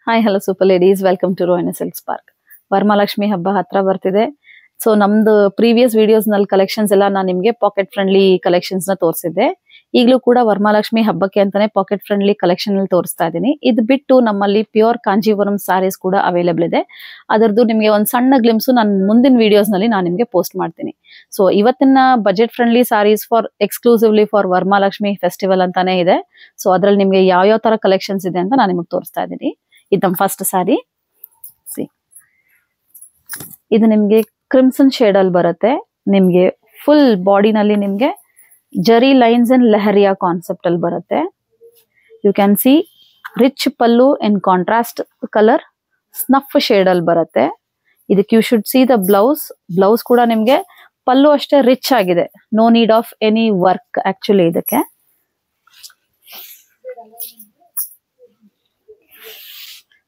Hi hello super ladies, welcome to Rohini silk spark. Varamahalakshmi ಹಬ್ಬ ಹತ್ರ ಬರ್ತಿದೆ. ಸೊ ನಮ್ದು ಪ್ರೀವಿಯಸ್ ವಿಡಿಯೋಸ್ ನಲ್ಲಿ ಕಲೆಕ್ಷನ್ಸ್ ಎಲ್ಲ ನಾನು ನಿಮ್ಗೆ ಪಾಕೆಟ್ ಫ್ರೆಂಡ್ಲಿ ಕಲೆಕ್ಷನ್ಸ್ ನ ತೋರಿಸಿದ್ದೆ. ಈಗಲೂ ಕೂಡ ವರಮಹಾಲಕ್ಷ್ಮಿ ಹಬ್ಬಕ್ಕೆ ಅಂತಾನೆ ಪಾಕೆಟ್ ಫ್ರೆಂಡ್ಲಿ ಕಲೆಕ್ಷನ್ ಅಲ್ಲಿ ತೋರಿಸ್ತಾ ಇದ್ದೀನಿ. ಇದು ಬಿಟ್ಟು ನಮ್ಮಲ್ಲಿ ಪ್ಯೂರ್ ಕಾಂಜೀವರಂ ಸಾರೀಸ್ ಕೂಡ ಅವೈಲೇಬಲ್ ಇದೆ. ಅದರದ್ದು ನಿಮಗೆ ಒಂದು ಸಣ್ಣ ಗ್ಲಿಮ್ಸ್ ನಾನು ಮುಂದಿನ ವಿಡಿಯೋಸ್ ನಲ್ಲಿ ನಾನು ನಿಮ್ಗೆ ಪೋಸ್ಟ್ ಮಾಡ್ತೀನಿ. ಸೊ ಇವತ್ತಿನ budget friendly sarees for exclusively for Varamahalakshmi festival ಅಂತಾನೆ ಇದೆ. ಸೊ ಅದ್ರಲ್ಲಿ ನಿಮ್ಗೆ ಯಾವ ತರ ಕಲೆಕ್ಷನ್ಸ್ ಇದೆ ಅಂತ ನಾನು ನಿಮಗೆ ತೋರಿಸ್ತಾ ಇದ್ದೀನಿ. ಇದು ನಮ್ಮ ಫಸ್ಟ್ ಸಾರಿ. ಇದು ನಿಮ್ಗೆ ಕ್ರಿಮ್ಸನ್ ಶೇಡ್ ಅಲ್ಲಿ ಬರುತ್ತೆ. ನಿಮ್ಗೆ ಫುಲ್ ಬಾಡಿನಲ್ಲಿ ನಿಮ್ಗೆ zari lines and leheriya concept ಅಲ್ಲಿ ಬರುತ್ತೆ. You can see rich pallu in contrast colour snuff shade ಅಲ್ಲಿ ಬರುತ್ತೆ. ಇದಕ್ಕೆ you should see the blouse. Blouse ಕೂಡ ನಿಮ್ಗೆ ಪಲ್ಲು ಅಷ್ಟೇ ರಿಚ್ ಆಗಿದೆ. No need of any work actually. ಇದಕ್ಕೆ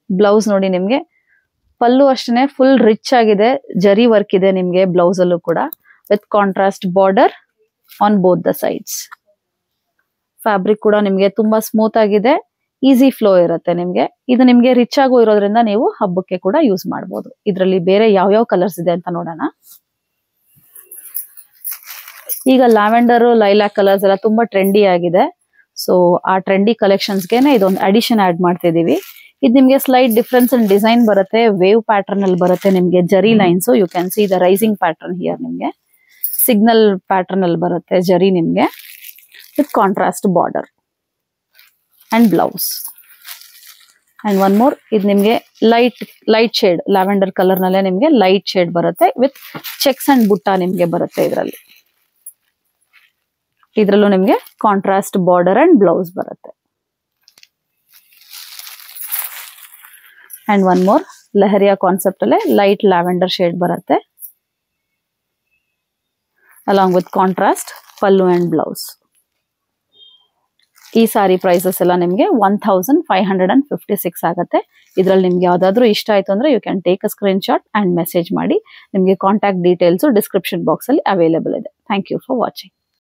ಬ್ಲೌಸ್ ನೋಡಿ, ನಿಮ್ಗೆ ಪಲ್ಲು ಅಷ್ಟೇ ಫುಲ್ ರಿಚ್ ಆಗಿದೆ. ಜರಿ ವರ್ಕ್ ಇದೆ ನಿಮ್ಗೆ ಬ್ಲೌಸ್ ಅಲ್ಲೂ ಕೂಡ with contrast border on both the sides. Fabric ಕೂಡ ನಿಮ್ಗೆ ತುಂಬಾ ಸ್ಮೂತ್ ಆಗಿದೆ, ಈಸಿ ಫ್ಲೋ ಇರುತ್ತೆ ನಿಮ್ಗೆ. ಇದು ನಿಮ್ಗೆ ರಿಚ್ ಆಗೋ ಇರೋದ್ರಿಂದ ನೀವು ಹಬ್ಬಕ್ಕೆ ಕೂಡ ಯೂಸ್ ಮಾಡಬಹುದು. ಇದರಲ್ಲಿ ಬೇರೆ ಯಾವ ಕಲರ್ಸ್ ಇದೆ ಅಂತ ನೋಡೋಣ. ಈಗ ಲ್ಯಾವೆಂಡರ್ ಲೈಲಾಕ್ ಕಲರ್ಸ್ ಎಲ್ಲ ತುಂಬಾ ಟ್ರೆಂಡಿ ಆಗಿದೆ. ಸೊ ಆ ಟ್ರೆಂಡಿ ಕಲೆಕ್ಷನ್ಸ್ಗೆನೆ ಇದೊಂದು ಅಡಿಷನ್ ಆಡ್ ಮಾಡ್ತಿದೀವಿ. ಇದು ನಿಮ್ಗೆ ಸ್ಲೈಟ್ ಡಿಫ್ರೆನ್ಸ್ ಇನ್ ಡಿಸೈನ್ ಬರುತ್ತೆ. ವೇವ್ ಪ್ಯಾಟರ್ನ್ ಅಲ್ಲಿ ಬರುತ್ತೆ ನಿಮ್ಗೆ zari lines. You can see the rising pattern here. ನಿಮ್ಗೆ ಸಿಗ್ನಲ್ ಪ್ಯಾಟರ್ನ್ ಅಲ್ಲಿ ಬರುತ್ತೆ ಜರಿ ನಿಮ್ಗೆ with contrast border and blouse. And one more, ಇದು ನಿಮ್ಗೆ ಲೈಟ್ ಶೇಡ್ ಲ್ಯಾವೆಂಡರ್ ಕಲರ್ ನಲ್ಲೇ ನಿಮ್ಗೆ ಲೈಟ್ ಶೇಡ್ ಬರುತ್ತೆ ವಿತ್ ಚೆಕ್ಸ್ ಅಂಡ್ ಬುಟ್ಟ ನಿಮ್ಗೆ ಬರುತ್ತೆ. ಇದ್ರಲ್ಲೂ ನಿಮ್ಗೆ ಕಾಂಟ್ರಾಸ್ಟ್ ಬಾರ್ಡರ್ ಅಂಡ್ ಬ್ಲೌಸ್ ಬರುತ್ತೆ. And one more, leheriya concept ಅಲ್ಲೇ ಲೈಟ್ ಲ್ಯಾವೆಂಡರ್ ಶೇಡ್ ಬರುತ್ತೆ along with contrast pallu and blouse. ಈ ಸಾರಿ ಪ್ರೈಸಸ್ ಎಲ್ಲ ನಿಮ್ಗೆ 1556 ಆಗುತ್ತೆ. ಇದ್ರಲ್ಲಿ ನಿಮ್ಗೆ ಯಾವ್ದಾದ್ರು ಇಷ್ಟ ಆಯ್ತು ಅಂದ್ರೆ you can take a screenshot and message ಮಾಡಿ. ನಿಮ್ಗೆ ಕಾಂಟ್ಯಾಕ್ಟ್ ಡೀಟೇಲ್ಸ್ ಡಿಸ್ಕ್ರಿಪ್ಷನ್ ಬಾಕ್ಸ್ ಅಲ್ಲಿ ಅವೈಲೇಬಲ್ ಇದೆ. Thank you for watching.